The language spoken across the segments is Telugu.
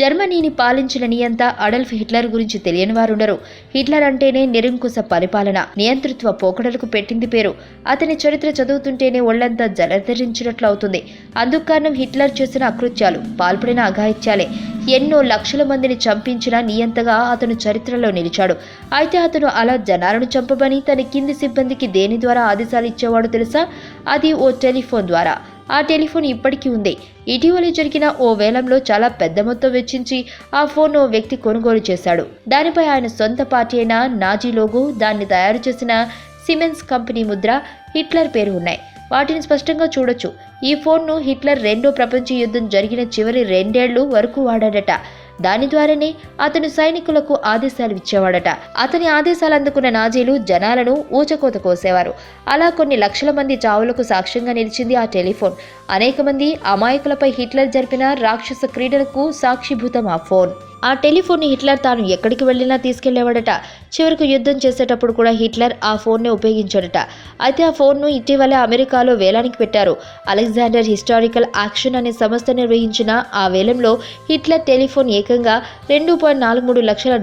జర్మనీని పాలించిన నియంత అడల్ఫ్ హిట్లర్ గురించి తెలియని వారుండరు. హిట్లర్ అంటేనే నిరంకుశ పరిపాలన, నియంతృత్వ పోకడలకు పెట్టింది పేరు. అతని చరిత్ర చదువుతుంటేనే ఒళ్లంతా జలధరించినట్లు అవుతుంది. అందుకు కారణం హిట్లర్ చేసిన అకృత్యాలు, పాల్పడిన అఘాయిత్యాలే. ఎన్నో లక్షల మందిని చంపించిన నియంతగా అతను చరిత్రలో నిలిచాడు. అయితే అతను అలా జనాలను చంపమని తన కింది సిబ్బందికి దేని ద్వారా ఆదేశాలు ఇచ్చేవాడు తెలుసా? అది ఓ టెలిఫోన్ ద్వారా. ఆ టెలిఫోన్ ఇప్పటికీ ఉంది. ఇటీవల జరిగిన ఓ వేలంలో చాలా పెద్ద మొత్తం వెచ్చించి ఆ ఫోన్ ఓ వ్యక్తి కొనుగోలు చేశాడు. దానిపై ఆయన సొంత పార్టీ అయిన నాజీ లోగో, దాన్ని తయారు చేసిన సిమెన్స్ కంపెనీ ముద్ర, హిట్లర్ పేరు ఉన్నాయి. వాటిని స్పష్టంగా చూడొచ్చు. ఈ ఫోన్ను హిట్లర్ రెండో ప్రపంచ యుద్ధం జరిగిన చివరి 2 ఏళ్లు వరకు వాడాడట. దాని ద్వారానే అతను సైనికులకు ఆదేశాలు ఇచ్చేవాడట. అతని ఆదేశాలు అందుకున్న నాజీలు జనాలను ఊచకోత కోసేవారు. అలా కొన్ని లక్షల మంది చావులకు సాక్ష్యంగా నిలిచింది ఆ టెలిఫోన్. అనేక మంది అమాయకులపై హిట్లర్ జరిపిన రాక్షస క్రీడలకు సాక్షిభూతం ఆ ఫోన్. ఆ టెలిఫోన్ని హిట్లర్ తాను ఎక్కడికి వెళ్ళినా తీసుకెళ్లేవాడట. చివరకు యుద్ధం చేసేటప్పుడు కూడా హిట్లర్ ఆ ఫోన్నే ఉపయోగించాడట. అయితే ఆ ఫోన్ను ఇటీవల అమెరికాలో వేలానికి పెట్టారు. అలెగ్జాండర్ హిస్టారికల్ యాక్షన్ అనే సంస్థ నిర్వహించిన ఆ వేలంలో హిట్లర్ టెలిఫోన్ ఏకంగా $2.43 లక్షల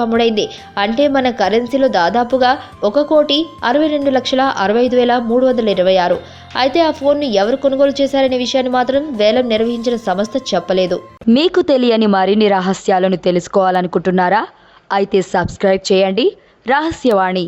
అమ్ముడైంది. అంటే మన కరెన్సీలో దాదాపుగా 1,62,65,326. అయితే ఆ ఫోన్ను ఎవరు కొనుగోలు చేశారనే విషయాన్ని మాత్రం వేలం నిర్వహించిన సంస్థ చెప్పలేదు. మీకు తెలియని మరిన్ని రహస్యాలను తెలుసుకోవాలనుకుంటున్నారా? అయితే సబ్స్క్రైబ్ చేయండి రహస్యవాణి.